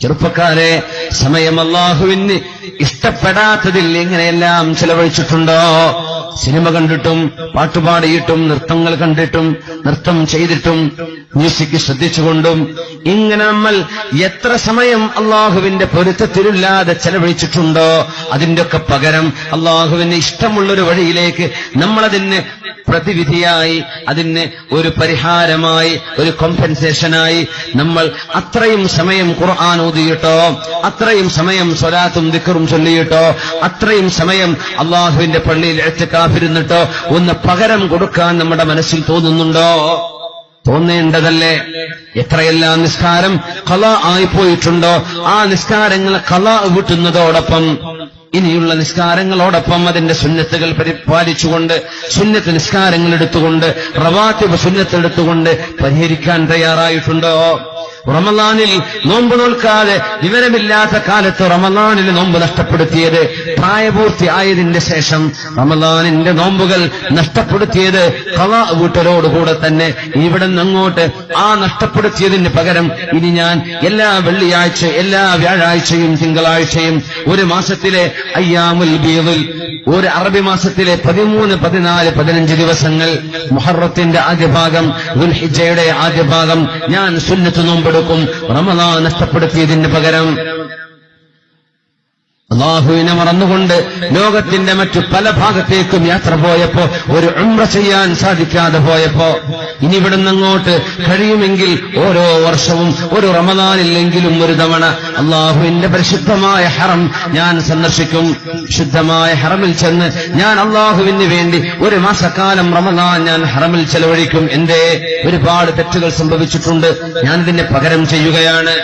ചെറുപ്പക്കാരെ, സമയം അല്ലാഹുവിന് ഇഷ്ടപ്പെടാത്തതിൽ എങ്ങനെയെല്ലാം ചെലവഴിച്ചിട്ടുണ്ടോ? സിനിമ കണ്ടിട്ടും പാട്ടുപാടിയിട്ടും നൃത്തങ്ങൾ കണ്ടിട്ടും നൃത്തം ചെയ്തിട്ടും മ്യൂസിക് ശ്രദ്ധിച്ചുകൊണ്ടും ഇങ്ങനെ നമ്മൾ എത്ര സമയം അല്ലാഹുവിന്റെ പൊരുത്തത്തിലില്ലാതെ ചെലവഴിച്ചിട്ടുണ്ടോ? അതിന്റെയൊക്കെ പകരം അല്ലാഹുവിന് ഇഷ്ടമുള്ളൊരു വഴിയിലേക്ക് നമ്മളതിന് പ്രതിവിധിയായി, അതിന് ഒരു പരിഹാരമായി, ഒരു കോമ്പൻസേഷനായി നമ്മൾ അത്രയും സമയം ഖുർആൻ ഓതിയിട്ടോ, അത്രയും സമയം സ്വലാത്തും ദിക്റും ചൊല്ലിയിട്ടോ, അത്രയും സമയം അല്ലാഹുവിന്റെ പള്ളിയിൽ ഇഅ്തികാഫിരുന്നിട്ടോ ഒന്ന് പകരം കൊടുക്കാൻ നമ്മുടെ മനസ്സിൽ തോന്നുന്നുണ്ടോ? തോന്നേണ്ടതല്ലേ? എത്രയെല്ലാം നിസ്കാരം ഖളാ ആയിപ്പോയിട്ടുണ്ടോ? ആ നിസ്കാരങ്ങൾ ഖളാ വീട്ടുന്നതോടൊപ്പം ഇനിയുള്ള നിസ്കാരങ്ങളോടൊപ്പം അതിന്റെ സുന്നത്തുകൾ പരിപാലിച്ചുകൊണ്ട്, സുന്നത്ത് നിസ്കാരങ്ങൾ എടുത്തുകൊണ്ട്, റവാത്തിബ് സുന്നത്ത് എടുത്തുകൊണ്ട് പരിഹരിക്കാൻ തയ്യാറായിട്ടുണ്ടോ? റമളാനിൽ നോമ്പ് നോൽക്കാതെ വിവരമില്ലാത്ത കാലത്ത് റമളാനിൽ നോമ്പ് നഷ്ടപ്പെടുത്തിയത്, പ്രായപൂർത്തി ആയതിന്റെ ശേഷം റമളാനിന്റെ നോമ്പുകൾ നഷ്ടപ്പെടുത്തിയത് ഖളാ വീട്ടലോടുകൂടെ തന്നെ. ഇവിടെ നിന്നങ്ങോട്ട് ആ നഷ്ടപ്പെടുത്തിയതിന് പകരം ഇനി ഞാൻ എല്ലാ വെള്ളിയാഴ്ച, എല്ലാ വ്യാഴാഴ്ചയും തിങ്കളാഴ്ചയും, ഒരു മാസത്തിലെ അയ്യാമുൽ ബീദിൽ, ഒരു അറബി മാസത്തിലെ 13, 14, 15 ദിവസങ്ങൾ, മുഹറത്തിന്റെ ആദ്യ ഭാഗം, ദുൽഹിജ്ജയുടെ ആദ്യ ഭാഗം ഞാൻ സുന്നത്ത് നോമ്പെടുക്കും. റമളാൻ നഷ്ടപ്പെടുത്തിയതിന് പകരം അല്ലാഹുവിനെ മറന്നുകൊണ്ട് ലോകത്തിന്റെ മറ്റു പല ഭാഗത്തേക്കും യാത്ര പോയപ്പോ, ഒരു ഉംറ ചെയ്യാൻ സാധിക്കാതെ പോയപ്പോ, ഇനി ഇവിടുന്ന് അങ്ങോട്ട് കഴിയുമെങ്കിൽ ഓരോ വർഷവും ഒരു റമളാനില്ലെങ്കിലും ഒരു തവണ അല്ലാഹുവിന്റെ പരിശുദ്ധമായ ഹറം ഞാൻ സന്ദർശിക്കും. ശുദ്ധമായ ഹറമിൽ ചെന്ന് ഞാൻ അല്ലാഹുവിന് വേണ്ടി ഒരു മാസക്കാലം റമളാൻ ഞാൻ ഹറമിൽ ചെലവഴിക്കും. എന്തേ? ഒരുപാട് തെറ്റുകൾ സംഭവിച്ചിട്ടുണ്ട്, ഞാനിതിനെ പകരം ചെയ്യുകയാണ്.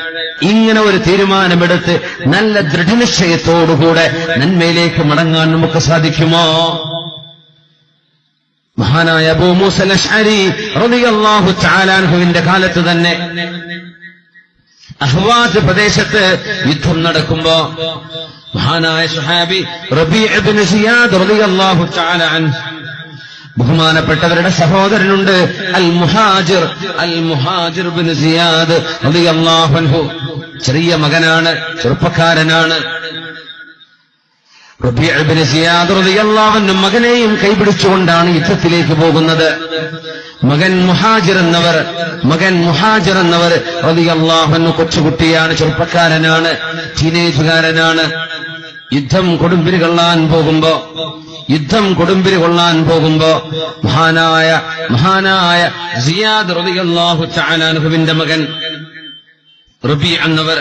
ഇങ്ങനെ ഒരു തീരുമാനമെടുത്ത് നല്ല ദൃഢനിശ്ചയത്തോടുകൂടെ നന്മയിലേക്ക് മടങ്ങാൻ നമുക്ക് സാധിക്കുമോ? മഹാനായ അബൂ മൂസ അശ്അരി റളിയല്ലാഹു തആല അൻഹുവിന്റെ കാലത്ത് തന്നെ അഹ്വാസ് പ്രദേശത്ത് യുദ്ധം നടക്കുമ്പോ മഹാനായ സ്വഹാബി റബീഅ ഇബ്നു സിയാദ് റളിയല്ലാഹു തആല അൻഹു, ബഹുമാനപ്പെട്ടവരുടെ സഹോദരനുണ്ട്, അൽ മുഹാജിർ ഇബ്നു സിയാദ് റളിയല്ലാഹു അൻഹു. ചെറിയ മകനാണ്, ചെറുപ്പക്കാരനാണ്. റബീഅ ഇബ്നു സിയാദ് റളിയല്ലാഹു അൻഹു മകനെയും കൈപിടിച്ചുകൊണ്ടാണ് യുദ്ധത്തിലേക്ക് പോകുന്നത്. മകൻ മുഹാജിർ എന്നവർ റളിയല്ലാഹു അൻഹു കൊച്ചുകുട്ടിയാണ്, ചെറുപ്പക്കാരനാണ്, ടീനേജുകാരനാണ്. യുദ്ധം കൊടുമ്പിരി കൊള്ളാൻ പോകുമ്പോ മഹാനായ സിയാദ് റളിയല്ലാഹു തആല അൻഹുവിന്റെ മകൻ റബീഅ എന്നവർ,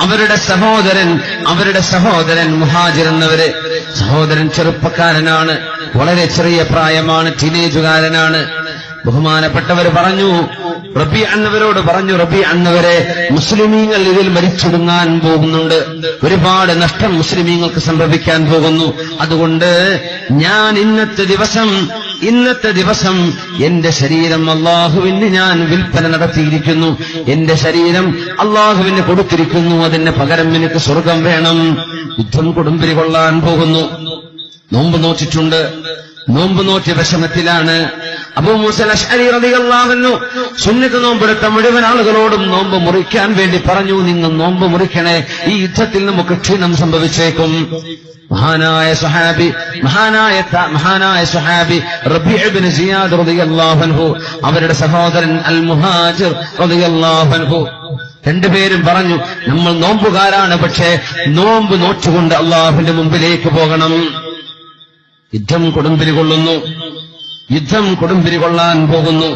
അവരുടെ സഹോദരൻ മുഹാജിർ എന്നവര്, സഹോദരൻ ചെറുപ്പക്കാരനാണ്, വളരെ ചെറിയ പ്രായമാണ്, ടീനേജുകാരനാണ്. ബഹുമാനപ്പെട്ടവർ പറഞ്ഞു, റബീഅ എന്നവരോട് പറഞ്ഞു, റബീഅ എന്നവരെ, മുസ്ലിമീങ്ങൾ ഇതിൽ മരിച്ചൊടുങ്ങാൻ പോകുന്നുണ്ട്, ഒരുപാട് നഷ്ടം മുസ്ലിമീങ്ങൾക്ക് സംഭവിക്കാൻ പോകുന്നു. അതുകൊണ്ട് ഞാൻ ഇന്നത്തെ ദിവസം എന്റെ ശരീരം അല്ലാഹുവിന് ഞാൻ വിൽപ്പന നടത്തിയിരിക്കുന്നു, എന്റെ ശരീരം അല്ലാഹുവിന് കൊടുത്തിരിക്കുന്നു, അതിന് പകരം എനിക്ക് സ്വർഗം വേണം. യുദ്ധം കൊടുമ്പിരി കൊള്ളാൻ പോകുന്നു. നോമ്പ് നോറ്റിട്ടുണ്ട്, നോമ്പ് നോറ്റിയ വിഷമത്തിലാണ്. അബൂ മൂസ അശ്അരി റളിയല്ലാഹു അൻഹു സുന്നത്ത് നോമ്പെടുത്ത മുഴുവൻ ആളുകളോടും നോമ്പ് മുറിക്കാൻ വേണ്ടി പറഞ്ഞു, നിങ്ങൾ നോമ്പ് മുറിക്കണേ, ഈ യുദ്ധത്തിൽ നമുക്ക് ക്ഷീണം സംഭവിച്ചേക്കും. മഹാനായ സ്വഹാബി റബീഅ ഇബ്നു സിയാദ് റളിയല്ലാഹു അൻഹു, അവരുടെ സഹോദരൻ അൽ മുഹാജിർ റളിയല്ലാഹു അൻഹു, രണ്ടുപേരും പറഞ്ഞു, നമ്മൾ നോമ്പുകാരാണ്, പക്ഷേ നോമ്പ് നോറ്റുകൊണ്ട് അല്ലാഹുവിന്റെ മുമ്പിലേക്ക് പോകണം. യുദ്ധം കൊടുമ്പിരി കൊള്ളാൻ പോകുന്നു.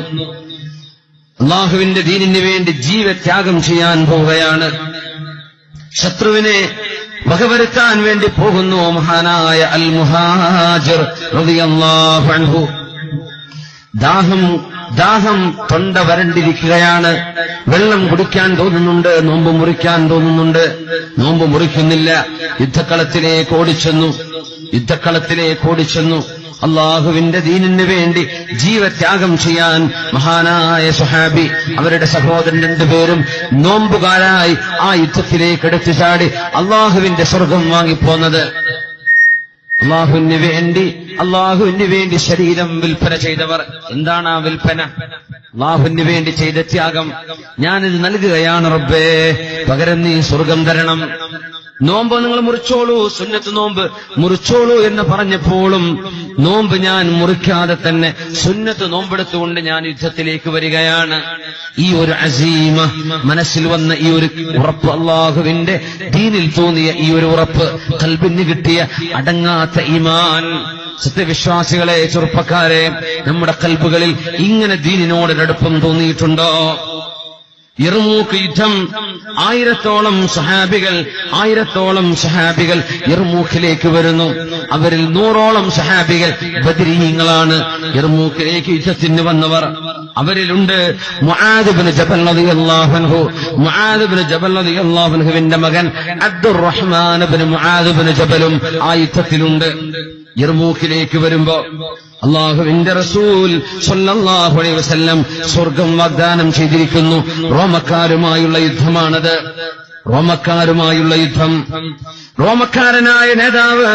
അല്ലാഹുവിന്റെ ദീനിന് വേണ്ടി ജീവത്യാഗം ചെയ്യാൻ പോവുകയാണ്. ശത്രുവിനെ വകവരുത്താൻ വേണ്ടി പോകുന്നു മഹാനായ അൽ മുഹാജിർ റളിയല്ലാഹു അൻഹു. ദാഹം തൊണ്ട വരണ്ടിരിക്കുകയാണ്, വെള്ളം കുടിക്കാൻ തോന്നുന്നുണ്ട്, നോമ്പ് മുറിക്കാൻ തോന്നുന്നുണ്ട്, നോമ്പ് മുറിക്കുന്നില്ല. യുദ്ധക്കളത്തിലേക്ക് ഓടിച്ചെന്നു. അല്ലാഹുവിന്റെ ദീനിന് വേണ്ടി ജീവത്യാഗം ചെയ്യാൻ മഹാനായ സ്വഹാബി, അവരുടെ സഹോദരൻ രണ്ടുപേരും നോമ്പുകാരായി ആ യുദ്ധത്തിലേക്ക് എടുത്തു ചാടി അല്ലാഹുവിന്റെ സ്വർഗം വാങ്ങിപ്പോന്നത്. അല്ലാഹുവിന് വേണ്ടി ശരീരം വിൽപ്പന ചെയ്തവർ. എന്താണ് ആ വിൽപ്പന? അല്ലാഹുവിന് വേണ്ടി ചെയ്ത ത്യാഗം ഞാനിത് നൽകുകയാണ് റബ്ബേ, പകരം നീ സ്വർഗം തരണം. നോമ്പ് നിങ്ങൾ മുറിച്ചോളൂ, സുന്നത്ത് നോമ്പ് മുറിച്ചോളൂ എന്ന് പറഞ്ഞപ്പോഴും നോമ്പ് ഞാൻ മുറിക്കാതെ തന്നെ സുന്നത്ത് നോമ്പെടുത്തുകൊണ്ട് ഞാൻ യുദ്ധത്തിലേക്ക് വരികയാണ്. ഈ ഒരു അസീമ മനസ്സിൽ വന്ന ഈ ഒരു ഉറപ്പ്, അല്ലാഹുവിന്റെ ദീനിൽ തോന്നിയ ഈ ഒരു ഉറപ്പ്, ഖൽബിന് കിട്ടിയ അടങ്ങാത്ത ഈമാൻ. സത്യവിശ്വാസികളെ, ചെറുപ്പക്കാരെ, നമ്മുടെ ഖൽബുകളിൽ ഇങ്ങനെ ദീനിനോട് അടുപ്പം തോന്നിയിട്ടുണ്ടോ? യർമൂക്ക് യുദ്ധം 1000ഓളം സഹാബികൾ യർമൂക്കിലേക്ക് വരുന്നു. അവരിൽ 100ഓളം സഹാബികൾ ബദരീങ്ങളാണ്. യർമൂക്കിലേക്ക് യുദ്ധത്തിന് വന്നവർ അവരിലുണ്ട് മുആദ് ഇബ്നു ജബൽ റളിയല്ലാഹു അൻഹു. മുആദ് ഇബ്നു ജബൽ റളിയല്ലാഹു അൻഹുവിന്റെ മകൻ അബ്ദുറഹ്മാൻ ഇബ്നു മുആദ് ഇബ്നു ജബലും ആ യുദ്ധത്തിലുണ്ട്. യർമൂക്കിലേക്ക് വരുമ്പോ അല്ലാഹുവിന്റെ റസൂൽ സ്വല്ലല്ലാഹു അലൈഹി വസല്ലം സ്വർഗം വാഗ്ദാനം ചെയ്തിരിക്കുന്നു. റോമക്കാരുമായുള്ള യുദ്ധമാണത്. റോമക്കാരുമായുള്ള യുദ്ധം. റോമക്കാരനായ നേതാവ്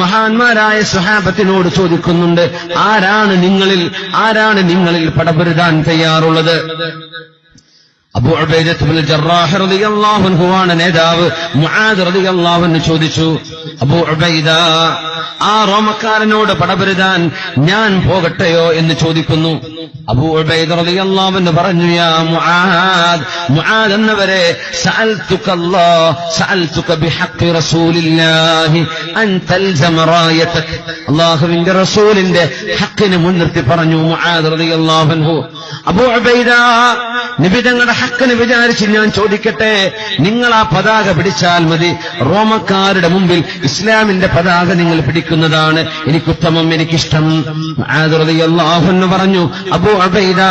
മഹാന്മാരായ സ്വഹാബത്തിനോട് ചോദിക്കുന്നുണ്ട്, ആരാണ് നിങ്ങളിൽ പടപൊരുതാൻ തയ്യാറുള്ളത്? അബൂ ഉബൈദ ഇബ്നുൽ ജറാഹ് റളിയല്ലാഹു അൻഹു ആണ് നേതാവ്. മുആദ് റളിയല്ലാഹു അൻഹു ചോദിച്ചു, അബൂ ഉബൈദ, ആ റോമക്കാരനോട് പടപൊരുതാൻ ഞാൻ പോകട്ടെയോ എന്ന് ചോദിക്കുന്നു. അബൂ ഉബൈദ റളിയല്ലാഹു അൻഹു പറഞ്ഞു, യാ മുആദ് എന്നവരെ, സഅൽതുക ബിഹഖി റസൂലില്ലാഹി അൻ തൽസമ റായതക. അല്ലാഹുവിന്റെ റസൂലിന്റെ ഹഖിനെ മുൻനിർത്തി പറഞ്ഞു മുആദ് റളിയല്ലാഹു അൻഹു. അബൂ ഉബൈദ, നബി തങ്ങളുടെ ഹഖിനെ വിചാരിച്ച് ഞാൻ ചോദിക്കട്ടെ, നിങ്ങൾ ആ പതാക പിടിച്ചാൽ മതി. റോമക്കാരുടെ മുമ്പിൽ ഇസ്ലാമിന്റെ പതാക നിങ്ങൾ പിടിക്കുന്നതാണ് എനിക്കുത്തമം, എനിക്കിഷ്ടം. മുആദ് റളിയല്ലാഹു അൻഹു പറഞ്ഞു, അബൂ ഉബൈദ,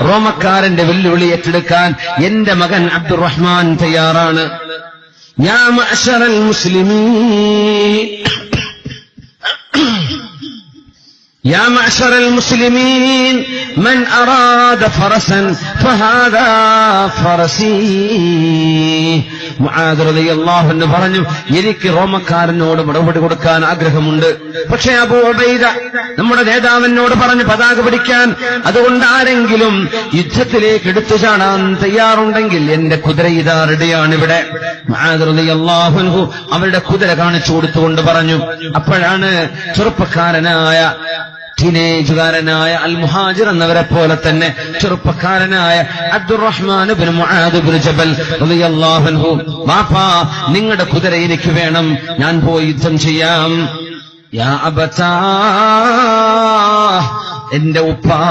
റോമക്കാരന്റെ വെല്ലുവിളി ഏറ്റെടുക്കാൻ എന്റെ മകൻ അബ്ദുറഹ്മാൻ തയ്യാറാണ്. യാ മഅ്ശറൽ മുസ്ലിമീൻ, يا معشر المسلمين من أراد فرسا فهذا فرسي. മുആദ് റളിയല്ലാഹു അൻഹു പറഞ്ഞു, എനിക്ക് റോമക്കാരനോട് മറുപടി കൊടുക്കാൻ ആഗ്രഹമുണ്ട്. പക്ഷേ അബൂ ഉബൈദ നമ്മുടെ നേതാവിനോട് പറഞ്ഞു പതാക പിടിക്കാൻ. അതുകൊണ്ട് ആരെങ്കിലും യുദ്ധത്തിലേക്ക് എടുത്തു ചാടാൻ തയ്യാറുണ്ടെങ്കിൽ എന്റെ കുതിര ഇതാ റെഡിയാണ് ഇവിടെ. മുആദ് റളിയല്ലാഹു അൻഹു അവരുടെ കുതിര കാണിച്ചു കൊടുത്തുകൊണ്ട് പറഞ്ഞു. അപ്പോഴാണ് ചെറുപ്പക്കാരനായ ടീനേജുകാരനായ അൽ മുഹാജിർ എന്നവരെ പോലെ തന്നെ ചെറുപ്പക്കാരനായ അബ്ദുറഹ്മാൻ ഇബ്നു മുആദ് ഇബ്നു ജബൽ റളിയല്ലാഹു അൻഹു, ബാപ്പാ, നിങ്ങളുടെ കുതിര എനിക്ക് വേണം, ഞാൻ പോയി യുദ്ധം ചെയ്യാം. യാ അബതാ, എന്റെ ഉപ്പാ,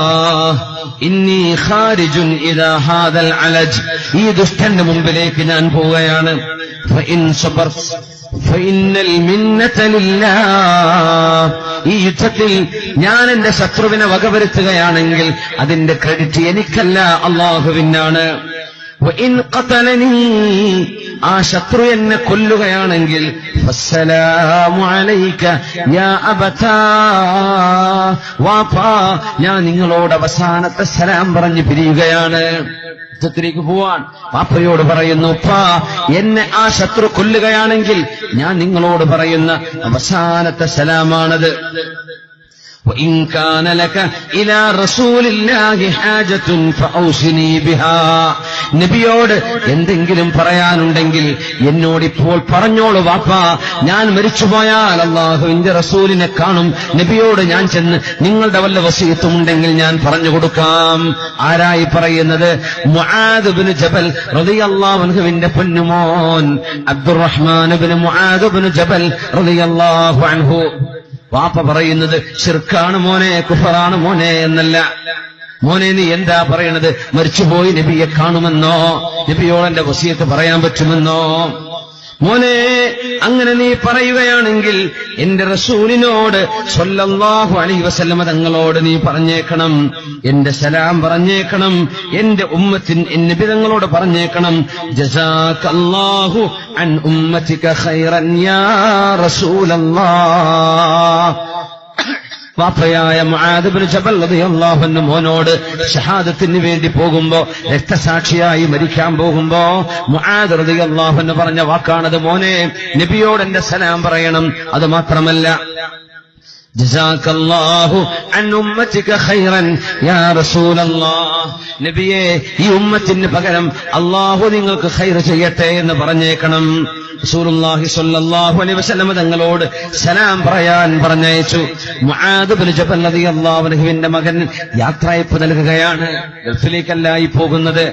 ഇന്നി ഖാരിജുൻ ഇലാ ഹാദൽ അലജ്, ഈ ദുഷ്ടന്റെ മുമ്പിലേക്ക് ഞാൻ പോവുകയാണ്. ഫഇൻ സബർത ഫഇന്നൽ മിന്നത ലില്ലാഹ്, ഈ യുദ്ധത്തിൽ ഞാൻ എന്റെ ശത്രുവിനെ വകവരുത്തുകയാണെങ്കിൽ അതിന്റെ ക്രെഡിറ്റ് എനിക്കല്ല, അല്ലാഹുവിനാണ്. വഇൻ ഖതലനി, ആ ശത്രു എന്നെ കൊല്ലുകയാണെങ്കിൽ ഫസ്സലാമു അലൈക യാ അബതാ, വാപ്പാ, ഞാൻ നിങ്ങളോട് അവസാനത്തെ സലാം പറഞ്ഞു പിരിയുകയാണ്. യുദ്ധത്തിലേക്ക് പോവാൻ പാപ്പയോട് പറയുന്നു, ഉപ്പാ, എന്നെ ആ ശത്രു കൊല്ലുകയാണെങ്കിൽ ഞാൻ നിങ്ങളോട് പറയുന്ന അവസാനത്തെ സലാമാണത്. وإن كان لك إلى رسول الله حاجة فأوصني بها, നബിയോട് എന്തെങ്കിലും പറയാനുണ്ടെങ്കിൽ എന്നോടിപ്പോൾ പറഞ്ഞോളൂ വാപ്പാ. ഞാൻ മരിച്ചുപോയാൽ അല്ലാഹുവിന്റെ റസൂലിനെ കാണും. നബിയോട് ഞാൻ ചെന്ന് നിങ്ങളുടെ വല്ല വസിയത്തുമുണ്ടെങ്കിൽ ഞാൻ പറഞ്ഞു കൊടുക്കാം. ആരായി പറയുന്നത്? മുആദ് ഇബ്നു ജബൽ റളിയല്ലാഹു അൻഹുവിന്റെ പൊന്നുമോൻ അബ്ദുറഹ്മാൻ ഇബ്നു മുആദ് ഇബ്നു ജബൽ റളിയല്ലാഹു അൻഹു. വാപ്പ പറയുന്നത് ശിർക്കാണ് മോനെ, കുഫറാണ് മോനെ എന്നല്ല. മോനെ, നീ എന്താ പറയണത്? മരിച്ചുപോയി നബിയെ കാണുമെന്നോ, നബിയോടെന്റെ വസിയത്ത് പറയാൻ പറ്റുമെന്നോ? മോനെ, അങ്ങനെ നീ പറയുകയാണെങ്കിൽ എന്റെ റസൂലിനോട് സ്വല്ലല്ലാഹു അലൈഹി വസല്ലമ തങ്ങളോട് നീ പറഞ്ഞേക്കണം, എന്റെ സലാം പറഞ്ഞേക്കണം, എന്റെ ഉമ്മത്തിൻ നബി തങ്ങളോട് പറഞ്ഞേക്കണം, ജസാകല്ലാഹു അൻ ഉമ്മതിക ഖൈറൻ യാ റസൂലല്ലാഹ്. വാപ്പയായ മുആദ് ഇബ്നു ജബൽ റളിയല്ലാഹു അൻഹു മോനോട് ഷഹാദത്തിന് വേണ്ടി പോകുമ്പോ, രക്തസാക്ഷിയായി മരിക്കാൻ പോകുമ്പോ മുആദ് റളിയല്ലാഹു അൻഹു പറഞ്ഞ വാക്കാണത്. മോനെ, നബിയോട് എന്റെ സലാം പറയണം. അത് മാത്രമല്ല ജസാകല്ലാഹു അൻ ഉമ്മതിക ഖൈറൻ യാ റസൂലല്ലാഹ്. നബിയേ, ഈ ഉമ്മത്തിന് പകരം അല്ലാഹു നിങ്ങൾക്ക് ഖൈർ ചെയ്യട്ടെ എന്ന് പറഞ്ഞേക്കണം. റസൂലുള്ളാഹി സ്വല്ലല്ലാഹു അലൈഹി വസല്ലം തങ്ങളോട് സലാം പറയാൻ പറഞ്ഞയച്ചു. മുആദ് ഇബ്നു ജബൽ റളിയല്ലാഹു അൻഹുവിന്റെ മകൻ യാത്രയപ്പ് നൽകുകയാണ്. ഗൾഫിലേക്കല്ലായി പോകുന്നത്,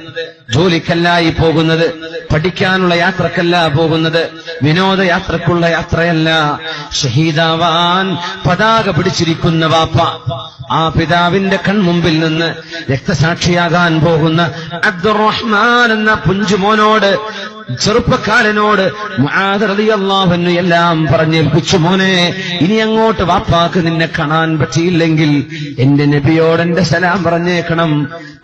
ജോലിക്കല്ലായി പോകുന്നത്, പഠിക്കാനുള്ള യാത്രക്കല്ല പോകുന്നത്, വിനോദയാത്രക്കുള്ള യാത്രയല്ല. ഷഹീദാവാൻ പതാക പിടിച്ചിരിക്കുന്ന വാപ്പ, ആ പിതാവിന്റെ കൺമുമ്പിൽ നിന്ന് രക്തസാക്ഷിയാകാൻ പോകുന്ന അബ്ദുറഹ്മാൻ എന്ന പുഞ്ചുമോനോട്, ചെറുപ്പക്കാരനോട് മുആദ് റളിയല്ലാഹു അൻഹു എല്ലാം പറഞ്ഞേൽപ്പിച്ചു. മോനെ, ഇനി അങ്ങോട്ട് വാപ്പാക്ക് നിന്നെ കാണാൻ പറ്റിയില്ലെങ്കിൽ എന്റെ നബിയോട് എന്റെ സലാം പറഞ്ഞേക്കണം,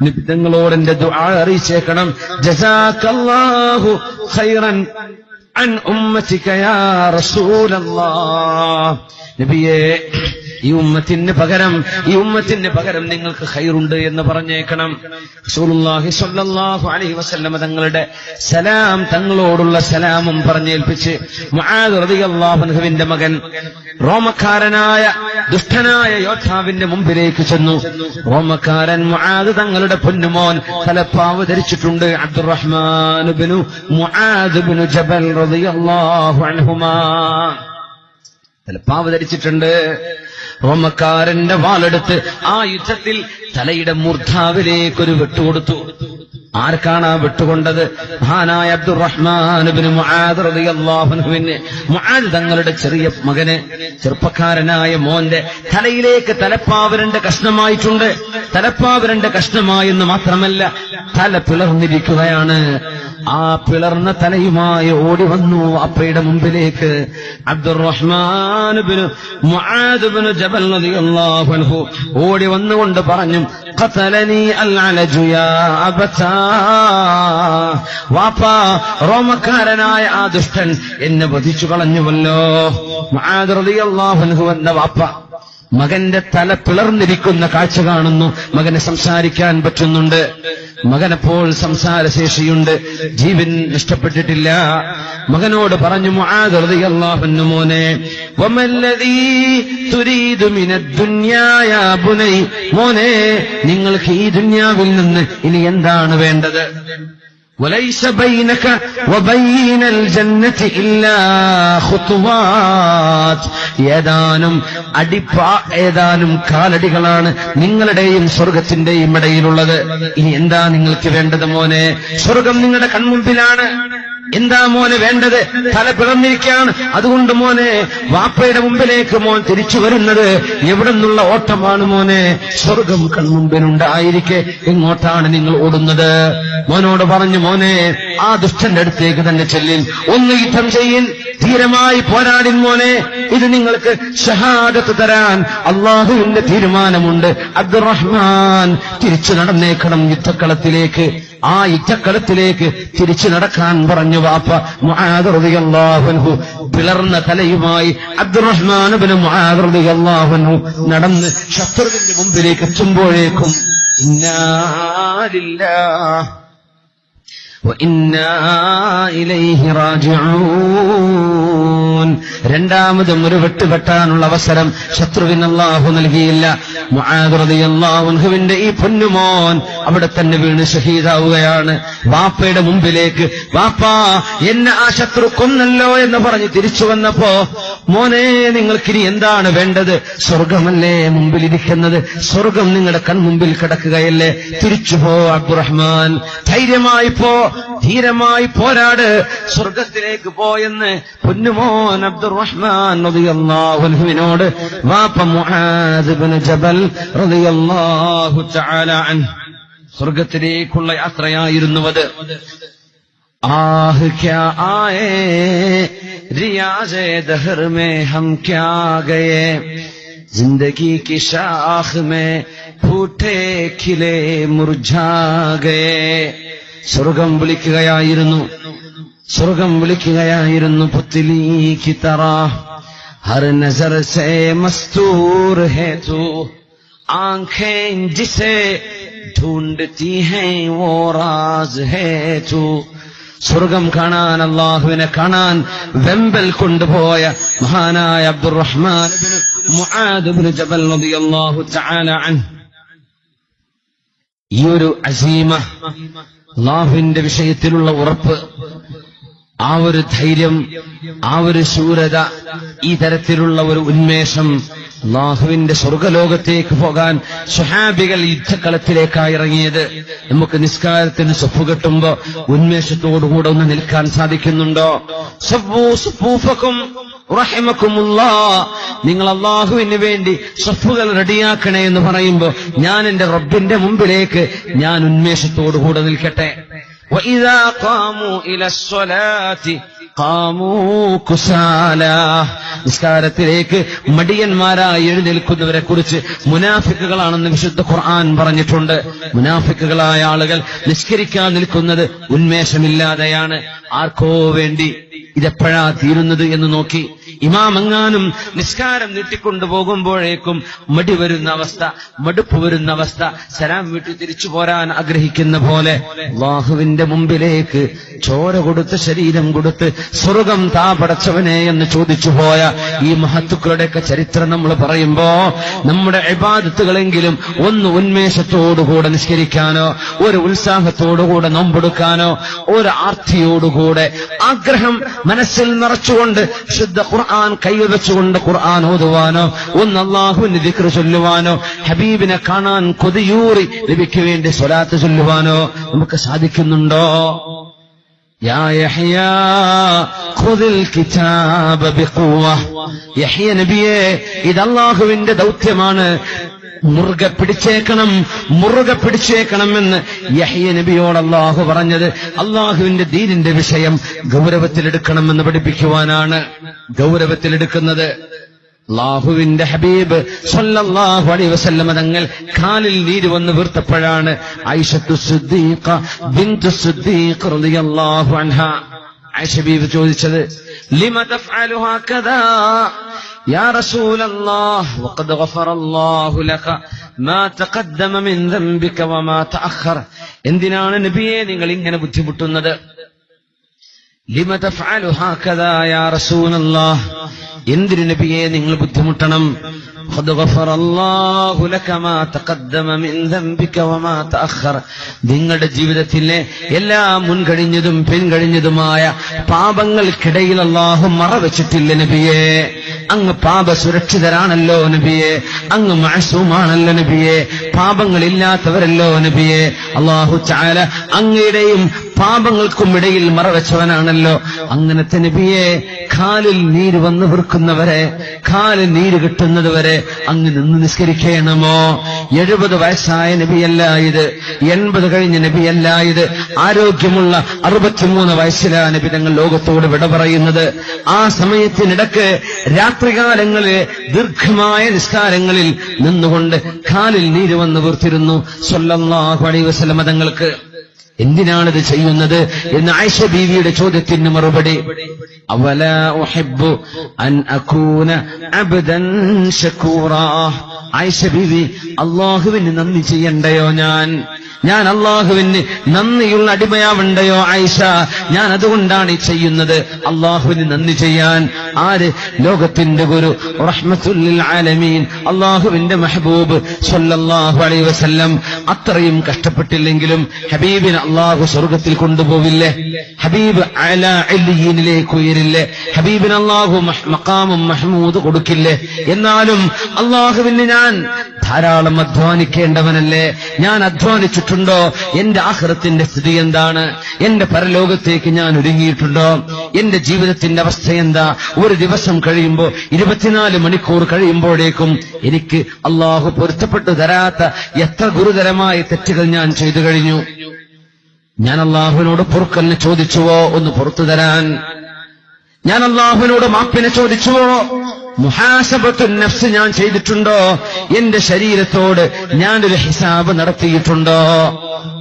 നബി തങ്ങളോട് എന്റെ ദുആ അറിയിച്ചേക്കണം. ജസാകല്ലാഹു ഖൈറൻ അൻ ഉമ്മതിക യാ റസൂലല്ലാഹ്. നബിയേ, ഈ ഉമ്മത്തിന് പകരം നിങ്ങൾക്ക് ഖൈറുണ്ട് എന്ന് പറഞ്ഞേക്കണം. റസൂലുള്ളാഹി സ്വല്ലല്ലാഹു അലൈഹി വസല്ലം തങ്ങളുടെ സലാം, തങ്ങളോടുള്ള സലാമും പറഞ്ഞേൽപ്പിച്ച് മുആദ് റളിയല്ലാഹു അൻഹുവിന്റെ മകൻ റോമക്കാരനായ ദുഷ്ടനായ യോദ്ധാവിന്റെ മുമ്പിലേക്ക് ചെന്നു. റോമക്കാരൻ മുആദ് തങ്ങളുടെ പൊന്നുമോൻ തലപ്പാവ് ധരിച്ചിട്ടുണ്ട്. അബ്ദുറഹ്മാൻ ഇബ്നു മുആദ് ഇബ്നു ജബൽ റളിയല്ലാഹു അൻഹുമാ തലപ്പാവ് ധരിച്ചിട്ടുണ്ട്. റോമക്കാരന്റെ വാളെടുത്ത് ആ യുദ്ധത്തിൽ തലയുടെ മൂർധാവിലേക്കൊരു വെട്ടുകൊടുത്തു. ആർക്കാണ് ആ വെട്ടുകൊണ്ടത്? മഹാനായ അബ്ദുറഹ്മാൻ ഇബ്നു മുആദ് റളിയല്ലാഹു അൻഹുവിന്. മുആദ് തങ്ങളുടെ ചെറിയ മകന്, ചെറുപ്പക്കാരനായ മോന്റെ തലയിലേക്ക് തലപ്പാവ് 2 കഷ്ണമായിട്ടുണ്ട്. തലപ്പാവ് 2 കഷ്ണമായെന്ന് മാത്രമല്ല, തല പിളർന്നിരിക്കുകയാണ്. ആ പിളർന്ന തലയുമായി ഓടി വന്നു അപ്പയുടെ മുമ്പിലേക്ക്. അബ്ദുറഹ്മാൻ ഇബ്നു മുആദ് ഇബ്നു ജബൽ റളിയല്ലാഹു അൻഹു ഓടി വന്നുകൊണ്ട് പറഞ്ഞു, ഖതലനി അൽഅലജു യാ അബതാ. വാപ്പാ, റോമക്കാരനായ ആ ദുഷ്ടൻ എന്നെ വധിച്ചു കളഞ്ഞുവല്ലോ. മുആദ് റളിയല്ലാഹു അൻഹു എന്ന വാപ്പ മകന്റെ തല പിളർന്നിരിക്കുന്ന കാഴ്ച കാണുന്നു. മകന് സംസാരിക്കാൻ പറ്റുന്നുണ്ട്. മകനപ്പോൾ സംസാരശേഷിയുണ്ട്, ജീവൻ നഷ്ടപ്പെട്ടിട്ടില്ല. മകനോട് പറഞ്ഞു മുആദ് റളിയല്ലാഹു അൻഹു, മോനെ, വമല്ലദീ തുരീദു മിനദ്ദുനിയാ യാ ബുനൈ. മോനെ, നിങ്ങൾക്ക് ഈ ദുനിയാവിൽ നിന്ന് ഇനി എന്താണ് വേണ്ടത്? വലൈസ ബൈനക വബൈനൽ ജന്നതി ഇല്ലാ ഖുതുവാത്. ഏതാനും കാലടികളാണ് നിങ്ങളുടെയും സ്വർഗത്തിന്റെയും ഇടയിലുള്ളത്. ഇനി എന്താ നിങ്ങൾക്ക് വേണ്ടത് മോനെ? സ്വർഗം നിങ്ങളുടെ കൺമുമ്പിലാണ്. എന്താ മോനെ വേണ്ടത്? തല പിളർന്നിരിക്കുകയാണ്. അതുകൊണ്ട് മോനെ, വാപ്പയുടെ മുമ്പിലേക്ക് മോൻ തിരിച്ചു വരുന്നത് എവിടെ നിന്നുള്ള ഓട്ടമാണ് മോനെ? സ്വർഗം കൺമുമ്പിലുണ്ടായിരിക്കെ എങ്ങോട്ടാണ് നിങ്ങൾ ഓടുന്നത്? മോനോട് പറഞ്ഞു, മോനെ, ആ ദുഷ്ടന്റെ അടുത്തേക്ക് തന്നെ ചെല്ലിൻ, ഒന്ന് യുദ്ധം ചെയ്യിൻ, ധീരമായി പോരാടിൻ മോനെ. ഇത് നിങ്ങൾക്ക് ഷഹാദത്ത് തരാൻ അള്ളാഹുവിന്റെ തീരുമാനമുണ്ട്. അബ്ദുറഹ്മാൻ തിരിച്ചു നടന്നേക്കണം യുദ്ധക്കളത്തിലേക്ക്. ആ യുദ്ധക്കളത്തിലേക്ക് തിരിച്ചു നടക്കാൻ പറഞ്ഞു വാപ്പ. മുആദ് റളിയല്ലാഹു അൻഹു പിളർന്ന തലയുമായി അബ്ദുറഹ്മാൻ ഇബ്നു മുആദ് റളിയല്ലാഹു അൻഹു നടന്ന് ശത്രുവിന്റെ മുമ്പിലേക്ക് എത്തുമ്പോഴേക്കും ഇന്നാ ലില്ലാഹി വഇന്നാ ഇലൈഹി റാജിഊൻ. രണ്ടാമതും ഒരു വെട്ടുവെട്ടാനുള്ള അവസരം ശത്രുവിന് അല്ലാഹു നൽകിയില്ല. മുആദ് റളിയല്ലാഹു അൻഹുവിന്റെ ഈ പൊന്നുമോൻ അവിടെ തന്നെ വീണ് ഷഹീദാവുകയാണ്. വാപ്പയുടെ മുമ്പിലേക്ക്, വാപ്പാ, എന്നെ ആ ശത്രു കൊന്നല്ലോ എന്ന് പറഞ്ഞ് തിരിച്ചു വന്നപ്പോ, മോനെ, നിങ്ങൾക്കിനി എന്താണ് വേണ്ടത്? സ്വർഗമല്ലേ മുമ്പിലിരിക്കുന്നത്? സ്വർഗം നിങ്ങളുടെ കൺമുമ്പിൽ കിടക്കുകയല്ലേ? തിരിച്ചു പോ അബ്ദുറഹ്മാൻ, ധൈര്യമായി പോ, ധീരമായി പോരാട്, സ്വർഗത്തിലേക്ക് പോയെന്ന് പൊന്നുമോൻ അബ്ദുറഹ്മാൻ റളിയല്ലാഹു അൻഹുവിനോട് വാപ്പ മുആദ് ഇബ്നു ജബൽ റളിയല്ലാഹു തആല അൻഹു സ്വർഗത്തിലേക്കുള്ള യാത്രയായിരുന്നു അത്. ആഹ് ക്യാ ആയേ റിയാസേ ദഹർ മേ ഹം ക്യാ ഗയേ, ജിന്ദഗി കി ശാഖ് മേ ഫൂട്ടേ ഖിലേ മുർജാ ഗയേ. സ്വർഗം വിളിക്കുകയായിരുന്നു. പുത്ലി കി തറാ ഹർ നസർ സേ മസ്തൂർ ഹേ തൂ, ആँखें जिसे ढूंढती हैं वो राज है तू. സ്വർഗം കാണാൻ, അള്ളാഹുവിനെ കാണാൻ വെമ്പൽ കൊണ്ടുപോയ മഹാനായ അബ്ദുറഹ്മാൻ ഇബ്നു മുആദ് ഇബ്നു ജബൽ റളിയല്ലാഹു തആല അൻഹു. ഈ ഒരു അസീമ, അള്ളാഹുവിന്റെ വിഷയത്തിലുള്ള ഉറപ്പ്, ആ ഒരു ധൈര്യം, ആ ഒരു ശൂരത, ഈ തരത്തിലുള്ള ഒരു ഉന്മേഷം, അള്ളാഹുവിന്റെ സ്വർഗലോകത്തേക്ക് പോകാൻ സ്വഹാബികൾ യുദ്ധക്കളത്തിലേക്കായി ഇറങ്ങിയത്. നമുക്ക് നിസ്കാരത്തിന് സഫു കെട്ടുമ്പോ ഉന്മേഷത്തോടുകൂടെ ഒന്ന് നിൽക്കാൻ സാധിക്കുന്നുണ്ടോ? സഫ്ഫൂ സുഫൂഫക്കും റഹിമക്കുമുല്ലാഹ്, നിങ്ങൾ അള്ളാഹുവിന് വേണ്ടി സഫുകൾ റെഡിയാക്കണേ എന്ന് പറയുമ്പോ ഞാൻ എന്റെ റബ്ബിന്റെ മുമ്പിലേക്ക് ഞാൻ ഉന്മേഷത്തോടുകൂടെ നിൽക്കട്ടെ. وَإِذَا قَامُوا إِلَى الصَّلَاةِ قَامُوا كُسَالَى, നിസ്കാരത്തിലേക്ക് മടിയന്മാരായി എഴുന്നേൽക്കുന്നവരെ കുറിച്ച് മുനാഫിക്കുകളാണെന്ന് വിശുദ്ധ ഖുർആൻ പറഞ്ഞിട്ടുണ്ട്. മുനാഫിക്കുകളായ ആളുകൾ നിസ്കരിക്കാൻ നിൽക്കുന്നത് ഉന്മേഷമില്ലാതെയാണ്. ആർക്കോ വേണ്ടി. ഇതെപ്പോഴാ തീരുന്നത് എന്ന് നോക്കി. ഇമാമെങ്ങാനും നിസ്കാരം നീട്ടിക്കൊണ്ടു പോകുമ്പോഴേക്കും മടി വരുന്ന അവസ്ഥ, മടുപ്പ് വരുന്ന അവസ്ഥ, സലാം വീട്ടിൽ തിരിച്ചു പോരാൻ ആഗ്രഹിക്കുന്ന പോലെ അല്ലാഹുവിന്റെ മുമ്പിലേക്ക് ചോര കൊടുത്ത് ശരീരം കൊടുത്ത് സ്വർഗം താ പടച്ചവനെ എന്ന് ചോദിച്ചു പോയ ഈ മഹത്തുക്കളുടെയൊക്കെ ചരിത്രം നമ്മൾ പറയുമ്പോ നമ്മുടെ ഇബാദത്തുകളെങ്കിലും ഒന്ന് ഉന്മേഷത്തോടുകൂടെ നിസ്കരിക്കാനോ, ഒരു ഉത്സാഹത്തോടുകൂടെ നോമ്പെടുക്കാനോ, ഒരു ആർത്തിയോടുകൂടെ ആഗ്രഹം മനസ്സിൽ നിറച്ചുകൊണ്ട് ശുദ്ധ ഖുർആൻ കയ്യിൽ വെച്ചുകൊണ്ട് ഖുർആൻ ഓതുവാനോ, ഒന്ന് അല്ലാഹുവിന്റെ ദിക്ർ ചൊല്ലുവാനോ, ഹബീബിനെ കാണാൻ കൊതിയൂറി നബിക്ക് വേണ്ടി സ്വലാത്ത് ചൊല്ലുവാനോ നമുക്ക് സാധിക്കുന്നുണ്ടോ? യാ യഹ്യാ ഖുദിൽ കിതാബ ബിഖുവ, യഹ്യ നബിയെ ഇത് അല്ലാഹുവിന്റെ ദൗത്യമാണ്, മുറുകെ പിടിച്ചേക്കണം, മുറുകെ പിടിച്ചേക്കണമെന്ന് യഹ്യ നബിയോട് അല്ലാഹു പറഞ്ഞത് അല്ലാഹുവിന്റെ ദീനിന്റെ വിഷയം ഗൗരവത്തിലെടുക്കണമെന്ന് പഠിപ്പിക്കുവാനാണ്. ഗൗരവത്തിലെടുക്കുന്നത് അല്ലാഹുവിന്റെ ഹബീബ് സ്വല്ലല്ലാഹു അലൈഹി വസല്ലം തങ്ങൾ കാലിൽ നീര് വന്ന് വീർത്തപ്പോഴാണ് ആയിഷത്തു സിദ്ദീഖ ബിൻതു സിദ്ദീഖ് റളിയല്ലാഹു അൻഹാ ആയിഷ ബീവി ചോദിച്ചത്, ലിമ തഫ്അലു ഹകദാ യാ റസൂലല്ലാഹ് വഖദ് ഗഫറല്ലാഹു ലക മാ തഖദ്ദമ മിൻ ദംബിക വമാ തഅഖർ, എന്തിനാണ് നബിയെ നിങ്ങൾ ഇങ്ങനെ ബുദ്ധിമുട്ടുന്നത്? ലിമ തഫ്അലു ഹകദാ യാ റസൂലല്ലാഹ്, എന്തിനു നബിയെ നിങ്ങൾ ബുദ്ധിമുട്ടണം? ഖദ് ഗഫറല്ലാഹു ലക മാ തഖദ്ദമ മിൻ ദംബിക വമാ തഅഖർ, നിങ്ങളുടെ ജീവിതത്തിലെ എല്ലാ മുൻകഴിഞ്ഞതും പിൻകഴിഞ്ഞതുമായ പാപങ്ങൾക്കിടയിൽ അല്ലാഹു മറവെച്ചിട്ടില്ല നബിയെ. അങ്ങ് പാപ സുരക്ഷിതരാണല്ലോ നബിയെ, അങ്ങ് മഅസൂമാണല്ലോ നബിയെ, പാപങ്ങളില്ലാത്തവരല്ലോ നബിയെ. അല്ലാഹു തആല അങ്ങയുടെയും പാപങ്ങൾക്കും ഇടയിൽ മറവെച്ചവനാണല്ലോ. അങ്ങനത്തെ നബിയെ കാലിൽ നീര് വന്ന് വീർക്കുന്നവരെ, കാലിൽ നീര് കിട്ടുന്നതുവരെ അങ്ങ് നിന്ന് നിസ്കരിക്കണമോ? 70 വയസ്സായ നബിയല്ല ഇത്, 80 കഴിഞ്ഞ നബിയല്ല ഇത്, ആരോഗ്യമുള്ള 63 വയസ്സിലാ നബി തങ്ങൾ ലോകത്തോട് വിട പറയുന്നത്. ആ സമയത്തിനിടക്ക് രാത്രികാലങ്ങളിലെ ദീർഘമായ നിസ്കാരങ്ങളിൽ നിന്നുകൊണ്ട് കാലിൽ നീര് വന്ന് വീർത്തിരുന്നു സ്വല്ലല്ലാഹു അലൈഹി വസല്ലം തങ്ങൾക്ക്. എന്തിനാണിത് ചെയ്യുന്നത് എന്ന് ആയിഷ ബീവിയുടെ ചോദ്യത്തിന് മറുപടി, അവലാ ഉഹിബ്ബു അൻ അകൂന അബ്ദൻ ശകൂറാ, ആയിഷ ബീവി അല്ലാഹുവിന് നന്ദി ചെയ്യണ്ടയോ? ഞാൻ അല്ലാഹുവിന് നന്ദിയുള്ള അടിമയാവണ്ടയോ ആയിഷ? ഞാൻ അതുകൊണ്ടാണ് ഈ ചെയ്യുന്നത്, അല്ലാഹുവിന് നന്ദി ചെയ്യാൻ. ആര്? ലോകത്തിന്റെ ഗുരു റഹ്മത്തുൽ ലിൽ ആലമീൻ അല്ലാഹുവിന്റെ മെഹബൂബ് സ്വല്ലല്ലാഹു അലൈഹി വസല്ലം അത്രയും കഷ്ടപ്പെട്ടില്ലെങ്കിലും ഹബീബിനെ അല്ലാഹു സ്വർഗത്തിൽ കൊണ്ടുപോവില്ലേ? ഹബീബ് അലാ ഇല്ലിയീനിലേക്ക് ഉയരില്ലേ? ഹബീബിന് അല്ലാഹു മഖാമും മഹ്മൂദ് കൊടുക്കില്ലേ? എന്നാലും അല്ലാഹുവിന് ഞാൻ ധാരാളം അധ്വാനിക്കേണ്ടവനല്ലേ? ഞാൻ അധ്വാനിച്ചിട്ടുണ്ടോ? എന്റെ ആഖിറത്തിന്റെ സ്ഥിതി എന്താണ്? എന്റെ പരലോകത്തേക്ക് ഞാൻ ഒരുങ്ങിയിട്ടുണ്ടോ? എന്റെ ജീവിതത്തിന്റെ അവസ്ഥ എന്താ? ഒരു ദിവസം കഴിയുമ്പോ 24 മണിക്കൂർ കഴിയുമ്പോഴേക്കും എനിക്ക് അല്ലാഹു പൊരുത്തപ്പെട്ടു തരാത്ത എത്ര ഗുരുതരമായ തെറ്റുകൾ ഞാൻ ചെയ്തു കഴിഞ്ഞു. ഞാൻ അല്ലാഹുവിനോട് പൊറുക്കലിനെ ചോദിച്ചുവോ ഒന്ന് പുറത്തു തരാൻ? ഞാൻ അല്ലാഹുവിനോട് മാപ്പിനെ ചോദിച്ചുവോ? മുഹാസബത്തുൻ നഫ്സ് ഞാൻ ചെയ്തിട്ടുണ്ടോ? എന്റെ ശരീരത്തോട് ഞാനൊരു ഹിസാബ് നടത്തിയിട്ടുണ്ടോ?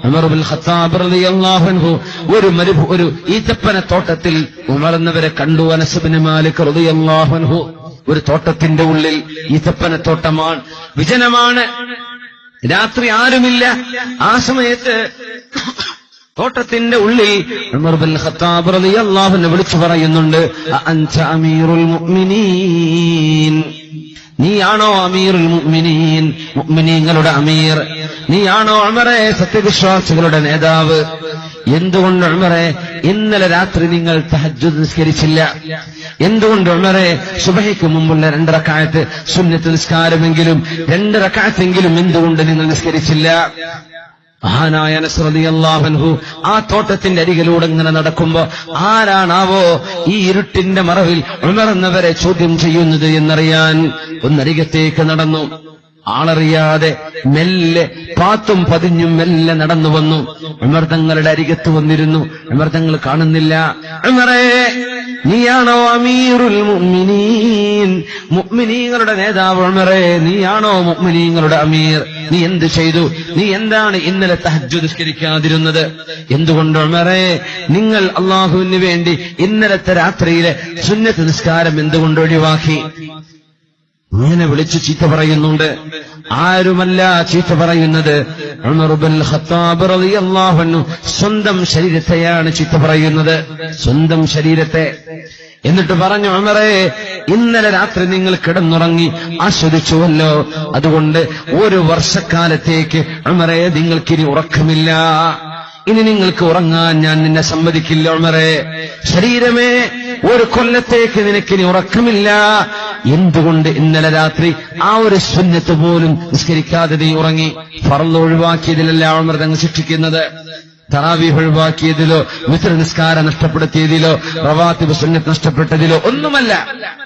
ഉമർ ഇബ്നുൽ ഖത്താബ് റളിയല്ലാഹു അൻഹു ഒരു ഈത്തപ്പന തോട്ടത്തിൽ ഉമർന്നവരെ കണ്ടു. അനസ് ഇബ്നു മാലിക് റളിയല്ലാഹു അൻഹു ഒരു തോട്ടത്തിന്റെ ഉള്ളിൽ, ഈത്തപ്പന തോട്ടമാണ്, വിജനമാണ്, രാത്രി ആരുമില്ല. ആ സമയത്ത് തോട്ടത്തിന്റെ ഉള്ളിൽ ഉമർ ബിൻ ഖത്താബ് റളിയല്ലാഹു അൻഹു വിളിച്ചു പറയുന്നുണ്ട്, അൻത അമീറുൽ മുഅ്മിനീൻ, നീയാണോ അമീറുൽ മുഅ്മിനീൻ, മുഅ്മിനീങ്ങളുടെ അമീർ, നീയാണോ ഉമറേ സത്യവിശ്വാസികളുടെ നേതാവ്? എന്തുകൊണ്ട് ഉമറേ ഇന്നലെ രാത്രി നിങ്ങൾ തഹജ്ജുദ് നിസ്കരിച്ചില്ല? എന്തുകൊണ്ട് ഉമറേ സുബഹിക്ക് മുമ്പുള്ള 2 റക്അത്ത് സുന്നത്ത് നിസ്കാരമെങ്കിലും 2 റക്അത്തെങ്കിലും എന്തുകൊണ്ട് നിങ്ങൾ നിസ്കരിച്ചില്ല? മഹാനായ അനസ് റളിയല്ലാഹു അൻഹു ആ തോട്ടത്തിന്റെ അരികിലൂടെ ഇങ്ങനെ നടക്കുമ്പോ ആരാണാവോ ഈ ഇരുട്ടിന്റെ മറവിൽ ഉമർ എന്നവരെ ചോദ്യം ചെയ്യുന്നത് എന്നറിയാൻ ഒന്നരികത്തേക്ക് നടന്നു. ആളറിയാതെ മെല്ലെ പാത്തും പതിഞ്ഞും മെല്ലെ നടന്നു വന്നു. ഉമർ തങ്ങളുടെ അരികത്ത് വന്നിരുന്നു. ഉമർ തങ്ങൾ കാണുന്നില്ല. ഉമറേ, നീയാണോ അമീറുൽ മുഅ്മിനീൻ, മുഅ്മിനീങ്ങളുടെ നേതാവ് ഉമറേ, നീയാണോ മുഅ്മിനീങ്ങളുടെ അമീർ? നീ എന്ത് ചെയ്തു? നീ എന്താണ് ഇന്നലെ തഹജ്ജുദ് നിസ്കരിക്കാതിരുന്നത്? എന്തുകൊണ്ട് ഉമറേ നിങ്ങൾ അല്ലാഹുവിന് വേണ്ടി ഇന്നലത്തെ രാത്രിയിലെ സുന്നത്ത് നിസ്കാരം എന്തുകൊണ്ട് ഒഴിവാക്കി? ഇങ്ങനെ വിളിച്ചു ചീത്ത പറയുന്നുണ്ട്. ആരുമല്ല ചീത്ത പറയുന്നത്, ഉമർ ബിൻ ഖത്താബ് റളിയല്ലാഹു അൻഹു സ്വന്തം ശരീരത്തെയാണ് ചീത്ത പറയുന്നത്, സ്വന്തം ശരീരത്തെ. എന്നിട്ട് പറഞ്ഞു, ഉമറേ ഇന്നലെ രാത്രി നിങ്ങൾ കിടന്നുറങ്ങി ആസ്വദിച്ചുവല്ലോ, അതുകൊണ്ട് 1 വർഷക്കാലത്തേക്ക് ഉമറേ നിങ്ങൾക്കിനി ഉറക്കമില്ല. ഇനി നിങ്ങൾക്ക് ഉറങ്ങാൻ ഞാൻ നിന്നെ സമ്മതിക്കില്ല ഉമറേ. ശരീരമേ, 1 കൊല്ലത്തേക്ക് നിനക്കിനി ഉറക്കമില്ല. എന്തുകൊണ്ട് ഇന്നലെ രാത്രി ആ ഒരു സുന്നത്ത് പോലും നിസ്കരിക്കാതെ നീ ഉറങ്ങി? ഫർള് ഒഴിവാക്കിയതിലല്ല ഉമർ തങ്ങൾ ശിക്ഷിക്കുന്നത്. തറാവീഹ് ഒഴിവാക്കിയതിലോ വിത്ർ നിസ്കാരം നഷ്ടപ്പെടുത്തിയതിലോ റവാത്തിബ് സുന്നത്ത് നഷ്ടപ്പെട്ടതിലോ ഒന്നുമല്ല.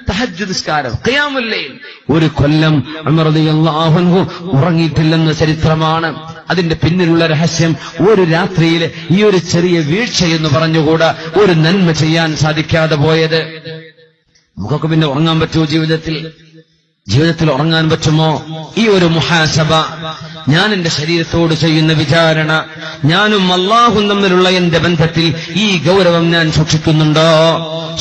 തഹജ്ജുദ് നിസ്കാരം, ഖിയാമുൽ ലൈൽ 1 കൊല്ലം ഉമർ റളിയല്ലാഹു അൻഹു ഉറങ്ങിയിട്ടില്ലെന്ന ചരിത്രമാണ്. അതിന്റെ പിന്നിലുള്ള രഹസ്യം, 1 രാത്രിയിലെ ഈ ഒരു ചെറിയ വീഴ്ചയെന്ന് പറഞ്ഞുകൂടാ ഒരു നന്മ ചെയ്യാൻ സാധിക്കാതെ പോയത്. നമുക്കൊക്കെ പിന്നെ ഉറങ്ങാൻ പറ്റുമോ? ജീവിതത്തിൽ ഉറങ്ങാൻ പറ്റുമോ? ഈ ഒരു മുഹാസബ, ഞാൻ എന്റെ ശരീരത്തോട് ചെയ്യുന്ന വിചാരണ, ഞാനും അല്ലാഹും തമ്മിലുള്ള എന്റെ ബന്ധത്തിൽ ഈ ഗൗരവം ഞാൻ സൂക്ഷിക്കുന്നുണ്ടോ?